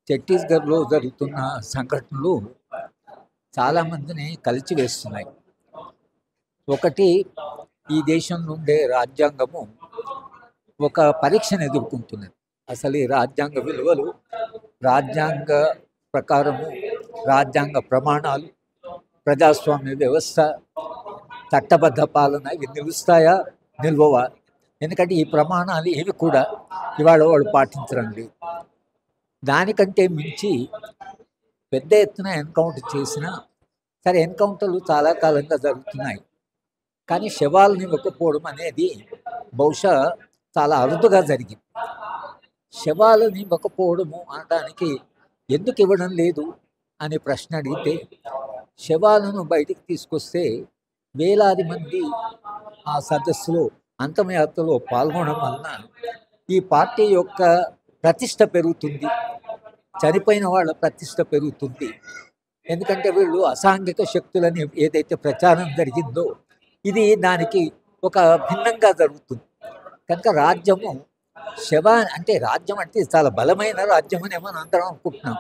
ఛత్తీస్గఢ్లో జరుగుతున్న సంఘటనలు చాలామందిని కలిచివేస్తున్నాయి. ఒకటి, ఈ దేశంలో ఉండే రాజ్యాంగము ఒక పరీక్షను ఎదుర్కొంటున్నది. అసలు ఈ రాజ్యాంగ విలువలు, రాజ్యాంగ ప్రకారము, రాజ్యాంగ ప్రమాణాలు, ప్రజాస్వామ్య వ్యవస్థ, చట్టబద్ధ పాలన ఇవి నిలుస్తాయా, నిల్వవా? ఎందుకంటే ఈ ప్రమాణాలు ఏవి కూడా ఇవాళ వాళ్ళు పాటించడం లేదు. దానికంటే మించి పెద్ద ఎత్తున ఎన్కౌంటర్ చేసినా సరే, ఎన్కౌంటర్లు చాలా కాలంగా జరుగుతున్నాయి, కానీ శవాలను ఇవ్వకపోవడం అనేది బహుశా చాలా అరుదుగా జరిగింది. శవాలను ఇవ్వకపోవడము అనడానికి ఎందుకు ఇవ్వడం లేదు అనే ప్రశ్న అడిగితే, శవాలను బయటికి తీసుకొస్తే వేలాది మంది ఆ సదస్సులో, అంతమయాత్రలో పాల్గొనడం వలన ఈ పార్టీ యొక్క ప్రతిష్ట పెరుగుతుంది, చనిపోయిన వాళ్ళ ప్రతిష్ట పెరుగుతుంది. ఎందుకంటే వీళ్ళు అసాంఘిక శక్తులని ఏదైతే ప్రచారం జరిగిందో ఇది దానికి ఒక భిన్నంగా జరుగుతుంది. కనుక రాజ్యము అంటే రాజ్యం అంటే చాలా బలమైన రాజ్యం అని మనం అందరం అనుకుంటున్నాం.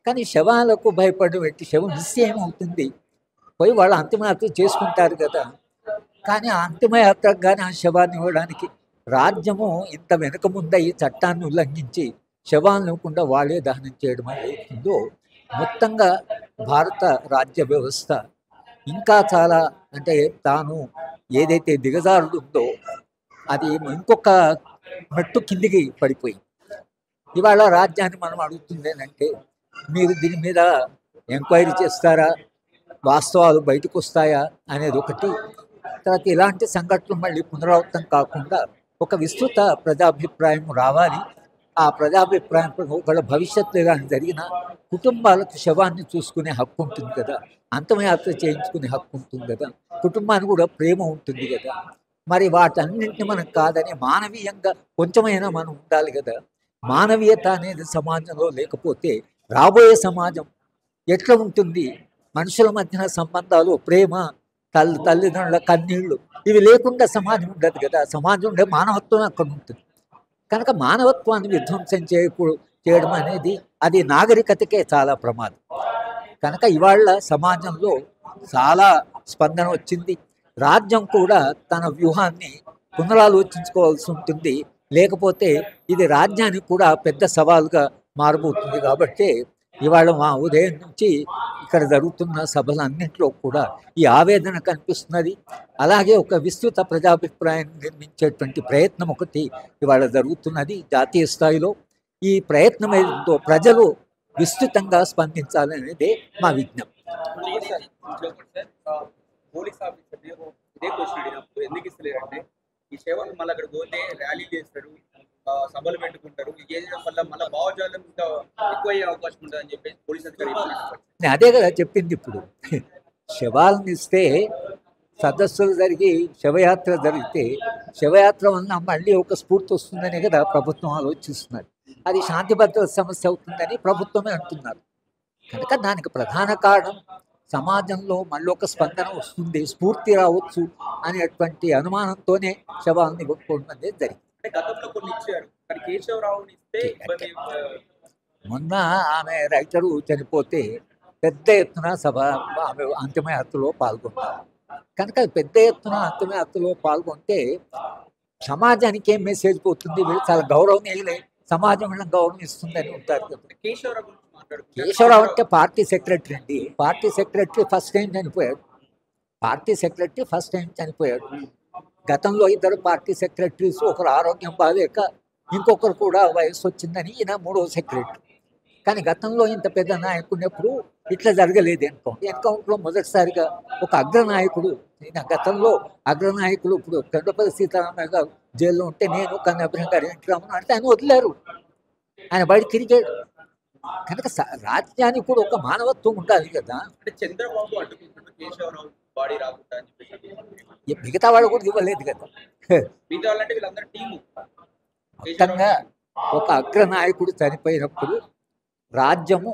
కానీ శవాలకు భయపడి పెట్టి శవం నిశ్చయం అవుతుంది, పోయి వాళ్ళు అంతిమయాత్ర చేసుకుంటారు కదా. కానీ ఆ అంతిమయాత్రకు కానీ ఆ శవాన్ని ఇవ్వడానికి రాజ్యము ఇంత వెనుక ముంద ఈ చట్టాన్ని ఉల్లంఘించి శవాలను ఇవ్వకుండా వాళ్ళే దహనం చేయడం అవుతుందో, మొత్తంగా భారత రాజ్య వ్యవస్థ ఇంకా చాలా, అంటే తాను ఏదైతే దిగజారుతుందో అది ఇంకొక మెట్టు కిందికి పడిపోయింది. ఇవాళ రాజ్యాన్ని మనం అడుగుతుంది ఏంటంటే, మీరు దీని మీద ఎంక్వైరీ చేస్తారా, వాస్తవాలు బయటకు వస్తాయా అనేది ఒకటి. తర్వాత ఇలాంటి సంఘటనలు మళ్ళీ పునరావృతం కాకుండా ఒక విస్తృత ప్రజాభిప్రాయం రావాలి. ఆ ప్రజాభిప్రాయం ఒకళ్ళ భవిష్యత్తు ఏదైనా జరిగినా కుటుంబాలకు శవాన్ని చూసుకునే హక్కు ఉంటుంది కదా, అంతమయాత్ర చేయించుకునే హక్కు ఉంటుంది కదా, కుటుంబానికి కూడా ప్రేమ ఉంటుంది కదా. మరి వాటన్నింటినీ మనం కాదని మానవీయంగా కొంచెమైనా మనం ఉండాలి కదా. మానవీయత అనేది సమాజంలో లేకపోతే రాబోయే సమాజం ఎట్లా ఉంటుంది? మనుషుల మధ్యన సంబంధాలు, ప్రేమ, తల్లిదండ్రుల కన్నీళ్ళు ఇవి లేకుండా సమాజం ఉండదు కదా. సమాజం ఉండే మానవత్వం అక్కడ ఉంటుంది. కనుక మానవత్వాన్ని విధ్వంసం చేయడం అనేది అది నాగరికతకే చాలా ప్రమాదం. కనుక ఇవాళ సమాజంలో చాలా స్పందన వచ్చింది. రాజ్యం కూడా తన వ్యూహాన్ని పునరాలోచించుకోవాల్సి ఉంటుంది, లేకపోతే ఇది రాజ్యానికి కూడా పెద్ద సవాలుగా మారబోతుంది. కాబట్టి ఇవాళ మా ఉదయం నుంచి ఇక్కడ జరుగుతున్న సభలన్నింటిలో కూడా ఈ ఆవేదన కనిపిస్తున్నది. అలాగే ఒక విస్తృత ప్రజాభిప్రాయం నిర్మించేటువంటి ప్రయత్నం ఒకటి ఇవాళ జరుగుతున్నది జాతీయ స్థాయిలో. ఈ ప్రయత్నం ఏదో ప్రజలు విస్తృతంగా స్పందించాలనేదే మా విజ్ఞప్తి. పోలీస్ ఆఫీసర్ ఇదే క్వశ్చన్ అడిగినప్పుడు ఎందుకు ఇస్తలేరంటే, ఈ సేవలు మళ్ళీ అక్కడ పోతే ర్యాలీ చేస్తారు, సభలు పెట్టుకుంటారు, ఇది చేయడం వల్ల మళ్ళీ భావజాలం ఇంకా ఎక్కువ అయ్యే అవకాశం ఉంటుందని చెప్పేసి పోలీస్ అధికారి అదే కదా చెప్పింది. ఇప్పుడు శవాలను ఇస్తే సదస్సులు జరిగి శవయాత్ర జరిగితే శవయాత్ర వలన మళ్ళీ ఒక స్ఫూర్తి వస్తుందనే కదా ప్రభుత్వం ఆలోచిస్తున్నది. అది శాంతి భద్రత సమస్య అవుతుందని ప్రభుత్వమే అంటున్నారు. కనుక దానికి ప్రధాన కారణం సమాజంలో మళ్ళీ ఒక స్పందన వస్తుంది, స్ఫూర్తి రావచ్చు అనేటువంటి అనుమానంతోనే శవాలను ఇవ్వకపోవడం అనేది జరిగింది. మొన్న ఆమె రైటరు చనిపోతే పెద్ద ఎత్తున ఆమె అంతిమయాత్రలో పాల్గొన్నారు. కనుక పెద్ద ఎత్తున అంతిమయాత్రలో పాల్గొంటే సమాజానికి ఏం మెసేజ్ పోతుంది? వీళ్ళు చాలా గౌరవనీయులే, సమాజం వీళ్ళని గౌరవం ఇస్తుందని ఉంటారు కదా. కేశవరావు అంటే పార్టీ సెక్రటరీ అండి. పార్టీ సెక్రటరీ ఫస్ట్ టైం చనిపోయాడు. గతంలో ఇద్దరు పార్టీ సెక్రటరీస్, ఒకరు ఆరోగ్యం బాగాలేక, ఇంకొకరు కూడా వయసు వచ్చిందని, ఈయన మూడో సెక్రటరీ. కానీ గతంలో ఇంత పెద్ద నాయకుడినప్పుడు ఇట్లా జరగలేదు. ఎన్కౌంటర్లో మొదటిసారిగా ఒక అగ్రనాయకుడు, గతంలో అగ్రనాయకులు, ఇప్పుడు గండపల్లి సీతారామయ్య గారు జైల్లో ఉంటే నేను కన్నబ్రహ్మ గారు వెంకటరామన్ అంటే ఆయన వదిలేరు, ఆయన బయట తిరిగాడు. కనుక రాజ్యానికి కూడా ఒక మానవత్వం ఉండాలి కదా. అంటే చంద్రబాబు అడ్డుకుంటున్న కేశవరావు బాడీ రాకుండా మిగతా వాళ్ళు కూడా ఇవ్వలేదు కదా. మొత్తంగా ఒక అగ్రనాయకుడు చనిపోయినప్పుడు రాజ్యము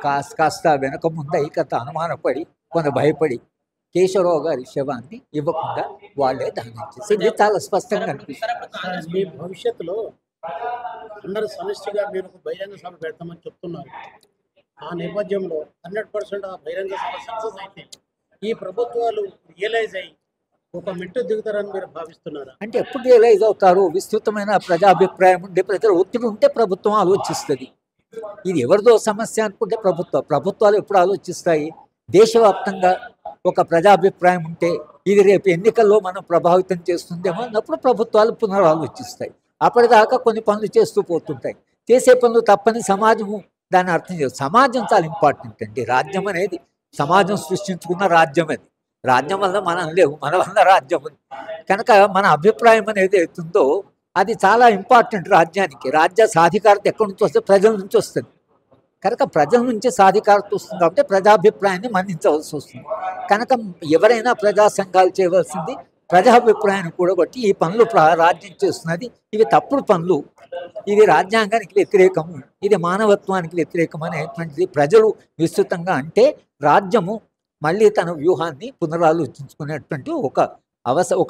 కాస్త వెనక ముందు ఇక అనుమానపడి, కొంత భయపడి కేశవరావు గారి శవాన్ని ఇవ్వకుండా వాళ్ళే దహనం చేసి చాలా స్పష్టంగా అనిపిస్తుంది. మీ భవిష్యత్తులో అందరూ సమిష్టిగా మీరు ఒక బహిరంగ సభ పెడతామని చెప్తున్నారు. ఆ నేపథ్యంలో 100% ఆ బహిరంగ సభ సక్సెస్ అయితే ఈ ప్రభుత్వాలు రియలైజ్ అయ్యి ఒక మెట్టు దిగుతారని మీరు భావిస్తున్నారా? అంటే ఎప్పుడు రియలైజ్ అవుతారు? విస్తృతమైన ప్రజాభిప్రాయం ఉండే ప్రజల ఒత్తిడి ఉంటే ప్రభుత్వం ఆలోచిస్తుంది. ఇది ఎవరిదో సమస్య అనుకుంటే ప్రభుత్వాలు ఎప్పుడు ఆలోచిస్తాయి? దేశవ్యాప్తంగా ఒక ప్రజాభిప్రాయం ఉంటే ఇది రేపు ఎన్నికల్లో మనం ప్రభావితం చేస్తుందేమో అన్నప్పుడు ప్రభుత్వాలు పునరాలోచిస్తాయి. అప్పటిదాకా కొన్ని పనులు చేస్తూ పోతుంటాయి. చేసే పనులు తప్పని సమాజము దాన్ని అర్థం చేస్తుంది. సమాజం చాలా ఇంపార్టెంట్ అండి. రాజ్యం అనేది సమాజం సృష్టించుకున్న రాజ్యం అది. రాజ్యం వల్ల మనం లేవు, మన వల్ల రాజ్యం ఉంది. కనుక మన అభిప్రాయం అనేది అవుతుందో అది చాలా ఇంపార్టెంట్ రాజ్యానికి. రాజ్య సాధికారత ఎక్కడి నుంచి వస్తే ప్రజల నుంచి వస్తుంది. కనుక ప్రజల నుంచి సాధికారత వస్తుంది కాబట్టి ప్రజాభిప్రాయాన్ని మన్నించవలసి వస్తుంది. కనుక ఎవరైనా ప్రజా సంఘాలు చేయవలసింది ప్రజాభిప్రాయాన్ని కూడగొట్టి ఈ పనులు రాజ్యం చేస్తున్నది, ఇవి తప్పుడు పనులు, ఇది రాజ్యాంగానికి వ్యతిరేకము, ఇది మానవత్వానికి వ్యతిరేకం అనేటువంటిది ప్రజలు విస్తృతంగా అంటే రాజ్యము మళ్ళీ తన వ్యూహాన్ని పునరాలోచించుకునేటువంటి ఒక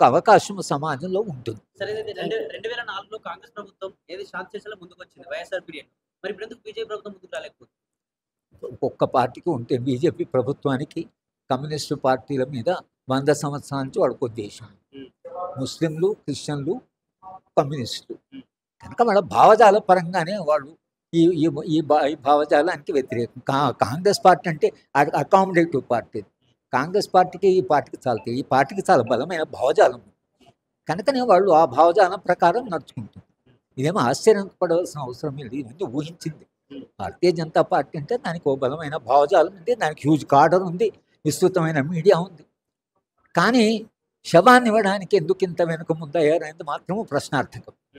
అవకాశం సమాజంలో ఉంటుంది. సరే, 2004లో కాంగ్రెస్ ప్రభుత్వం ఏది శాంతి చర్చలో ముందుకు వచ్చింది వైఎస్ఆర్ పీరియడ్. మరి ఇప్పుడు ఎందుకు బీజేపీ ప్రభుత్వం ముందుకు రాలేకపోతుంది? ఒక్క పార్టీకి ఉంటే బీజేపీ ప్రభుత్వానికి కమ్యూనిస్టు పార్టీల మీద 100 సంవత్సరాల నుంచి వాడుకో దేశం. ముస్లింలు, క్రిస్టియన్లు, కమ్యూనిస్టులు కనుక వాళ్ళ భావజాల పరంగానే వాళ్ళు ఈ భావజాలానికి వ్యతిరేకం. కాంగ్రెస్ పార్టీ అంటే అకామిడేటివ్ పార్టీ. కాంగ్రెస్ పార్టీకి ఈ పార్టీకి చాలుతాయి. ఈ పార్టీకి చాలా బలమైన భావజాలం కనుకనే వాళ్ళు ఆ భావజాలం ప్రకారం నడుచుకుంటారు. ఇదేమో ఆశ్చర్యపడవలసిన అవసరం లేదు. ఇవన్నీ ఊహించింది. భారతీయ జనతా పార్టీ అంటే దానికి ఓ బలమైన భావజాలం ఉంది, దానికి హ్యూజ్ కార్డర్ ఉంది, విస్తృతమైన మీడియా ఉంది. కానీ శవాన్ని ఇవ్వడానికి ఎందుకు ఇంత వెనుక ముందయ్యారనేది మాత్రము ప్రశ్నార్థకం.